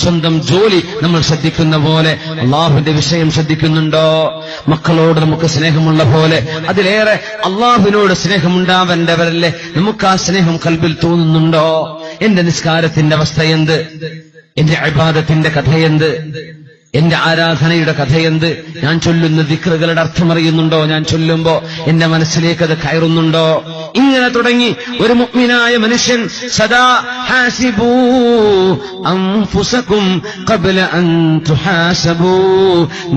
സ്വന്തം ജോലി നമ്മൾ ശ്രദ്ധിക്കുന്ന പോലെ അള്ളാഹുവിന്റെ വിഷയം ശ്രദ്ധിക്കുന്നുണ്ടോ? മക്കളോട് നമുക്ക് സ്നേഹമുള്ള പോലെ അതിലേറെ അള്ളാഹുവിനോട് സ്നേഹമുണ്ടാവേണ്ടവരല്ലേ, നമുക്ക് ആ സ്നേഹം കൽബിൽ തോന്നുന്നുണ്ടോ? എന്റെ നിസ്കാരത്തിന്റെ അവസ്ഥ എന്ത്? എന്റെ ഇബാദത്തിന്റെ കഥയെന്ത്? എന്റെ ആരാധനയുടെ കഥയെന്ത്? ഞാൻ ചൊല്ലുന്ന ദിക്റുകളുടെ അർത്ഥമറിയുന്നുണ്ടോ? ഞാൻ ചൊല്ലുമ്പോ എന്റെ മനസ്സിലേക്ക് അത് കയറുന്നുണ്ടോ? ഇങ്ങനെ തുടങ്ങി ഒരു മുഅ്മിനായ മനുഷ്യൻ സദാ ഹാസിബൂ അൻഫുസകും ഖബ്ല അൻ തുഹാസബൂ,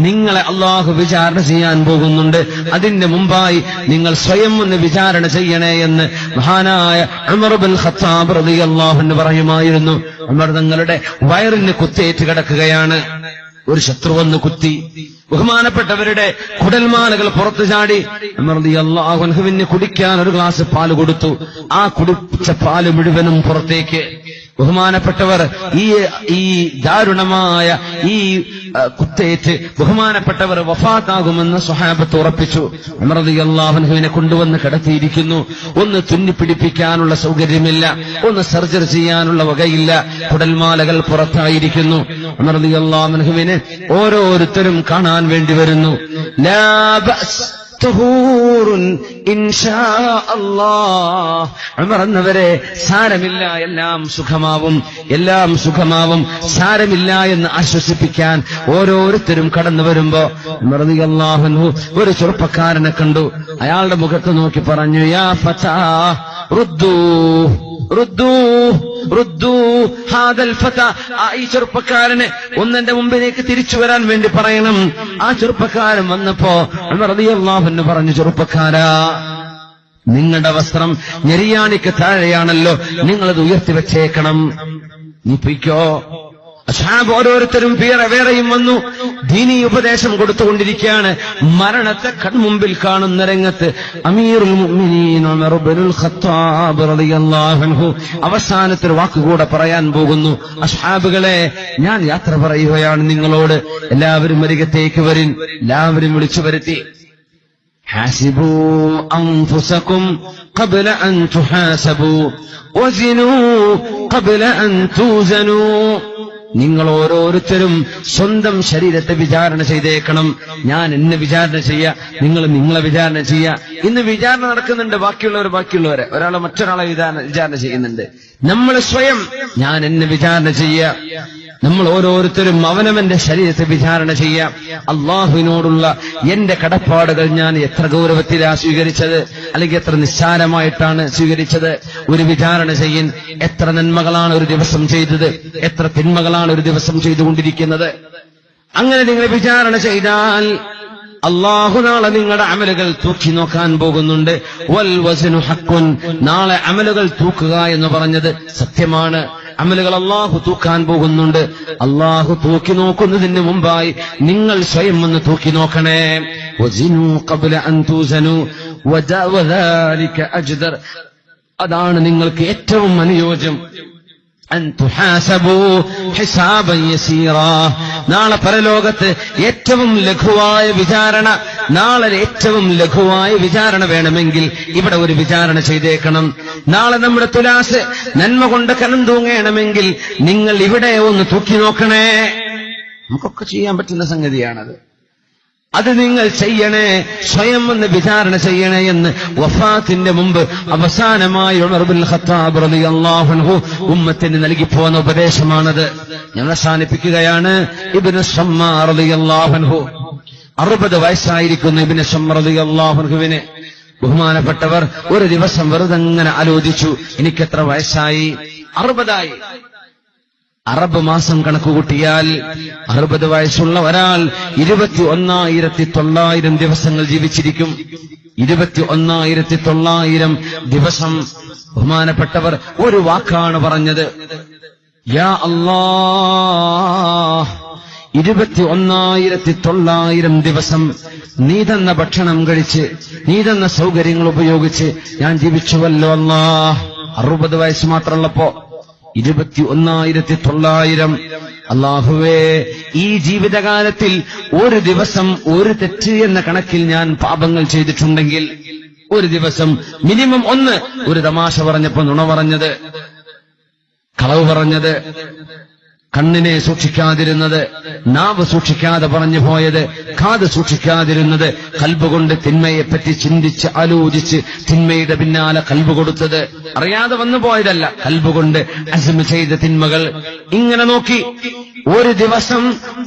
നിങ്ങളെ അല്ലാഹു വിചാരണ ചെയ്യാൻ പോകുന്നുണ്ട്, അതിന്റെ മുമ്പായി നിങ്ങൾ സ്വയം ഒന്ന് വിചാരണ ചെയ്യണേ എന്ന് മഹാനായ ഉമർ ബിൻ ഖത്താബ് റളിയല്ലാഹു അൻഹു പറയുമായിരുന്നു. ഉമർ തങ്ങളുടെ വയറിന് കുത്തേറ്റ് കിടക്കുകയാണ്. ഒരു ശത്രു വന്ന് കുത്തി. ബഹുമാനപ്പെട്ടവരുടെ കുടൽമാലകൾ പുറത്തു ചാടി. ഉമർ റളിയല്ലാഹു അൻഹുവിന് കുടിക്കാൻ 1 ഗ്ലാസ് പാല് കൊടുത്തു. ആ കുടിച്ച പാല് മുഴുവനും പുറത്തേക്ക്. ബഹുമാനപ്പെട്ടവർ ഈ ദാരുണമായ ഈ കുത്തേറ്റ് ബഹുമാനപ്പെട്ടവർ വഫാത്താകുമെന്ന് സ്വഹാബത്ത് ഉറപ്പിച്ചു. ഉമർ റളിയല്ലാഹു അൻഹുവിനെ കൊണ്ടുവന്ന് കിടത്തിയിരിക്കുന്നു. ഒന്ന് തുന്നിപ്പിടിപ്പിക്കാനുള്ള സൗകര്യമില്ല, ഒന്ന് സർജറി ചെയ്യാനുള്ള വകയില്ല, കുടൽമാലകൾ പുറത്തായിരിക്കുന്നു. ഉമർ റളിയല്ലാഹു അൻഹുവിനെ ഓരോരുത്തരും കാണാൻ വേണ്ടി വരുന്നു. ലാ ബഅസ് തുഹൂറുൻ ഇൻഷാ അല്ലാഹ്. ഉമർ എന്നവരെ സാരമില്ല, എല്ലാം സുഖമാവും, സാരമില്ല എന്ന് ആശ്വസിപ്പിക്കാൻ ഓരോരുത്തരും കടന്നു വരുമ്പോ ഉമർ റളിയല്ലാഹു അൻഹു ഒരു ചെറുപ്പക്കാരനെ കണ്ടു. അയാളുടെ മുഖത്ത് നോക്കി പറഞ്ഞു, യാ ഫതാ റുദ്ദൂ ഹാദൽ ഫതാ, ഈ ചെറുപ്പക്കാരനെ ഒന്നെന്റെ മുമ്പിലേക്ക് തിരിച്ചു വരാൻ വേണ്ടി പറയണം. ആ ചെറുപ്പക്കാരൻ വന്നപ്പോ ഉമർ റളിയല്ലാഹു അൻഹു പറഞ്ഞു, ചെറുപ്പക്കാരാ, നിങ്ങളുടെ വസ്ത്രം ഞെരിയാണിക്ക് താഴെയാണല്ലോ, നിങ്ങളത് ഉയർത്തിവെച്ചേക്കണം, നീ പൊയ്ക്കോ. അസ്ഹാബ് ഓരോരുത്തരും വേറെയും വന്നു. ദീനീ ഉപദേശം കൊടുത്തുകൊണ്ടിരിക്കുകയാണ്. മരണത്തെ കൺമുമ്പിൽ കാണുന്ന രംഗത്ത് അമീറുൽ മുഅ്മിനീൻ ഉമർ ഇബ്നുൽ ഖത്താബ് റളിയല്ലാഹു അൻഹു അവസാനത്തെ വാക്കുകൂടെ പറയാൻ പോകുന്നു. അസ്ഹാബുകളെ, ഞാൻ യാത്ര പറയുകയാണ് നിങ്ങളോട്, എല്ലാവരും അരികത്തേക്ക് വരിൻ. എല്ലാവരും വിളിച്ചു വരുത്തി. ഹാസിബൂ അൻഫുസകും ഖബ്ല അൻ തുഹാസബൂ വസിനൂ ഖബ്ല അൻ തൂസനൂ. നിങ്ങൾ ഓരോരുത്തരും സ്വന്തം ശരീരത്തെ വിചാരണ ചെയ്തേക്കണം. ഞാൻ എന്നെ വിചാരണ ചെയ്യാ, നിങ്ങൾ നിങ്ങളെ വിചാരണ ചെയ്യാ. ഇന്ന് വിചാരണ നടക്കുന്നുണ്ട്, ബാക്കിയുള്ളവരെ ഒരാളെ മറ്റൊരാളെ വിചാരണ ചെയ്യുന്നുണ്ട്. നമ്മൾ സ്വയം ഞാൻ എന്നെ വിചാരണ ചെയ്യാ. നമ്മൾ ഓരോരുത്തരും അവനവന്റെ ശരീരത്തെ വിചാരണ ചെയ്യാം. അള്ളാഹുവിനോടുള്ള എന്റെ കടപ്പാടുകൾ ഞാൻ എത്ര ഗൗരവത്തിലാണ് സ്വീകരിച്ചത്, അല്ലെങ്കിൽ എത്ര നിസ്സാരമായിട്ടാണ് സ്വീകരിച്ചത്? ഒരു വിചാരണ ചെയ്യൻ. എത്ര നന്മകളാണ് ഒരു ദിവസം ചെയ്തത്, എത്ര തിന്മകളാണ് ഒരു ദിവസം ചെയ്തുകൊണ്ടിരിക്കുന്നത്? അങ്ങനെ നിങ്ങൾ വിചാരണ ചെയ്താൽ അള്ളാഹു നാളെ നിങ്ങളുടെ അമലുകൾ തൂക്കി നോക്കാൻ പോകുന്നുണ്ട്. വൽ വസ്നു ഹഖ്ഖുൻ, നാളെ അമലുകൾ തൂക്കുക എന്ന് പറഞ്ഞത് സത്യമാണ്. അമലുകൾ അള്ളാഹു തൂക്കാൻ പോകുന്നുണ്ട്. അള്ളാഹു തൂക്കി നോക്കുന്നതിന് മുമ്പായി നിങ്ങൾ സ്വയം ഒന്ന് തൂക്കി നോക്കണേ. വസിനു ഖബ്ല അൻ തുസനു വദാലിക അജ്ദർ, അതാണ് നിങ്ങൾക്ക് ഏറ്റവും അനുയോജ്യം. അൻ തുഹാസബു ഹിസാബൻ യസീറാ, നാളെ പരലോകത്ത് ഏറ്റവും ലഘുവായ വിചാരണ, നാളെ ഏറ്റവും ലഘുവായ വിചാരണ വേണമെങ്കിൽ ഇവിടെ ഒരു വിചാരണ ചെയ്തേക്കണം. നാളെ നമ്മുടെ തുലാസ് നന്മ കൊണ്ട് കനം തൂങ്ങണമെങ്കിൽ നിങ്ങൾ ഇവിടെ ഒന്ന് തൂക്കി നോക്കണേ. നമുക്കൊക്കെ ചെയ്യാൻ പറ്റുന്ന സംഗതിയാണത്. അത് നിങ്ങൾ ചെയ്യണേ, സ്വയം ഒന്ന് വിചാരണ ചെയ്യണേ എന്ന് വഫാത്തിന്റെ മുമ്പ് അവസാനമായി ഉമർ ഇബ്നുൽ ഖത്താബ് റളിയല്ലാഹു അൻഹു ഉമ്മത്തിന് നൽകിപ്പോന്ന ഉപദേശമാണത്. ഞാൻ അവസാനിപ്പിക്കുകയാണ്. ഇബ്നു ശമ്മാ റളിയല്ലാഹു അൻഹു, 60 വയസ്സായിരിക്കുന്നു ഇബ്നു ശമ്മാ റളിയല്ലാഹു അൻഹുവിന്. ബഹുമാനപ്പെട്ടവർ ഒരു ദിവസം വെറുതെ അങ്ങനെ ആലോചിച്ചു, എനിക്കെത്ര വയസ്സായി? 60 അറബ് മാസം കണക്കുകൂട്ടിയാൽ 60 വയസ്സുള്ള ഒരാൾ 21,900 ദിവസങ്ങൾ ജീവിച്ചിരിക്കും. 21,900 ദിവസം. ബഹുമാനപ്പെട്ടവർ ഒരു വാക്കാണ് പറഞ്ഞത്, യാ അല്ലാഹ്, 21,900 ദിവസം നീ തന്ന ഭക്ഷണം കഴിച്ച്, നീ തന്ന സൗകര്യങ്ങൾ ഉപയോഗിച്ച് ഞാൻ ജീവിച്ചുവല്ലോ അല്ലാഹ്. 60 വയസ്സ് മാത്രമുള്ളപ്പോ 21,900. അല്ലാഹുവേ, ഈ ജീവിതകാലത്തിൽ ഒരു ദിവസം ഒരു തെറ്റ് എന്ന കണക്കിൽ ഞാൻ പാപങ്ങൾ ചെയ്തിട്ടുണ്ടെങ്കിൽ, ഒരു ദിവസം മിനിമം ഒന്ന്, ഒരു തമാശ പറഞ്ഞപ്പോ നുണ പറഞ്ഞത്, കളവ് പറഞ്ഞത്, കണ്ണിനെ സൂക്ഷിക്കാതിരുന്നത്, നാവ് സൂക്ഷിക്കാതെ പറഞ്ഞു പോയത്, കാത് സൂക്ഷിക്കാതിരുന്നത്, കൽബ് കൊണ്ട് തിന്മയെപ്പറ്റി ചിന്തിച്ച് ആലോചിച്ച് തിന്മയുടെ പിന്നാലെ കൽബ് കൊടുത്തത്, അറിയാതെ വന്നു പോയതല്ല, കൽബ് കൊണ്ട് അസ്മ ചെയ്ത തിന്മകൾ. ഇങ്ങനെ നോക്കി ഒരു ദിവസം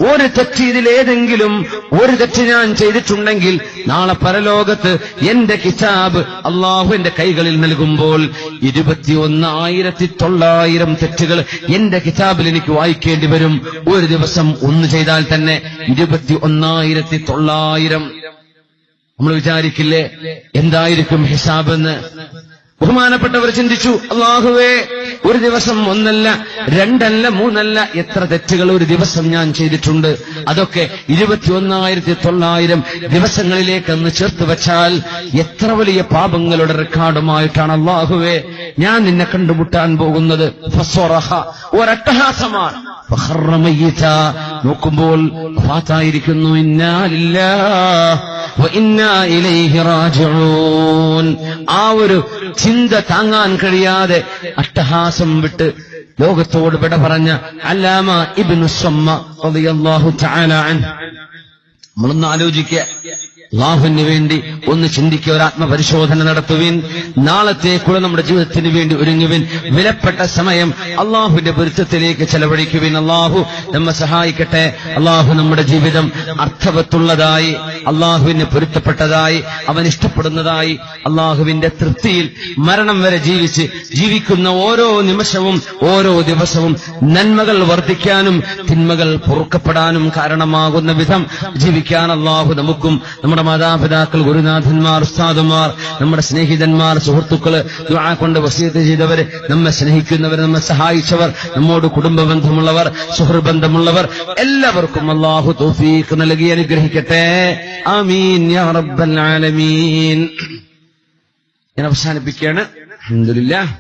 ഒരു തെറ്റ്, ഇതിലേതെങ്കിലും ഒരു തെറ്റ് ഞാൻ ചെയ്തിട്ടുണ്ടെങ്കിൽ നാളെ പരലോകത്ത് എന്റെ കിതാബ് അള്ളാഹു എന്റെ കൈകളിൽ നൽകുമ്പോൾ 21,900 തെറ്റുകൾ എന്റെ കിതാബിൽ എനിക്ക് വായിക്കേണ്ടി വരും. ഒരു ദിവസം ഒന്ന് ചെയ്താൽ തന്നെ 21,900. നമ്മൾ വിചാരിക്കില്ലേ എന്തായിരിക്കും ഹിസാബെന്ന്? ബഹുമാനപ്പെട്ടവർ ചിന്തിച്ചു, അല്ലാഹുവേ, ഒരു ദിവസം ഒന്നല്ല, രണ്ടല്ല, മൂന്നല്ല, എത്ര തെറ്റുകൾ ഒരു ദിവസം ഞാൻ ചെയ്തിട്ടുണ്ട്. അതൊക്കെ 21,900 ദിവസങ്ങളിലേക്ക് ഒന്ന് ചേർത്ത് വെച്ചാൽ എത്ര വലിയ പാപങ്ങളുടെ റെക്കോർഡുമായിട്ടാണ് അല്ലാഹുവേ ഞാൻ നിന്നെ കണ്ടുമുട്ടാൻ പോകുന്നത്. ഫസ്വറഹ, ഒരട്ടഹാസമാണ്. ഫഖറ മയ്യിത, നോക്കുമ്പോൾ വഫാത്തായിരിക്കുന്നു. ഇന്നാ ലില്ലാഹി വ ഇന്നാ ഇലൈഹി റാജിഊൻ. ആ ഒരു ചിന്ത താങ്ങാൻ കഴിയാതെ അട്ടഹാസം വിട്ട് ലോകത്തോട് വിട പറഞ്ഞ അല്ലാമ ഇബ്നു ശമ്മാ റളിയല്ലാഹു തആല അൻഹു. നമ്മളൊന്ന് ആലോചിക്കുക, അല്ലാഹുവിന് വേണ്ടി ഒന്ന് ചിന്തിക്കുക, ഒരു ആത്മപരിശോധന നടത്തുവിൻ. നാളത്തേക്കുള്ള നമ്മുടെ ജീവിതത്തിന് വേണ്ടി ഒരുങ്ങുവിൻ. വിലപ്പെട്ട സമയം അല്ലാഹുവിന്റെ പൊരുത്തത്തിലേക്ക് ചെലവഴിക്കുവിൻ. അല്ലാഹു നമ്മെ സഹായിക്കട്ടെ. അല്ലാഹു നമ്മുടെ ജീവിതം അർത്ഥവത്തുള്ളതായി, അല്ലാഹുവിന് പൊരുത്തപ്പെട്ടതായി, അവൻ ഇഷ്ടപ്പെടുന്നതായി, അല്ലാഹുവിന്റെ തൃപ്തിയിൽ മരണം വരെ ജീവിക്കുന്ന ഓരോ നിമിഷവും ഓരോ ദിവസവും നന്മകൾ വർദ്ധിക്കാനും തിന്മകൾ പൊറുക്കപ്പെടാനും കാരണമാകുന്ന വിധം ജീവിക്കാൻ അല്ലാഹു നമുക്കും നമ്മുടെ മാതാപിതാക്കൾ, ഗുരുനാഥന്മാർ, ഉസ്താദുമാർ, നമ്മുടെ സ്നേഹിതന്മാർ, സുഹൃത്തുക്കള്, ദുആ കൊണ്ട് വസിയത്ത് ചെയ്തവർ, നമ്മെ സ്നേഹിക്കുന്നവർ, നമ്മെ സഹായിച്ചവർ, നമ്മോട് കുടുംബ ബന്ധമുള്ളവർ, സുഹൃബന്ധമുള്ളവർ, എല്ലാവർക്കും അല്ലാഹു തൗഫീഖ് നൽകി അനുഗ്രഹിക്കട്ടെ. ആമീൻ യാ റബ്ബൽ ആലമീൻ. ഞാൻ അവസാനിപ്പിക്കുകയാണ്. അൽഹംദുലില്ലാഹ്.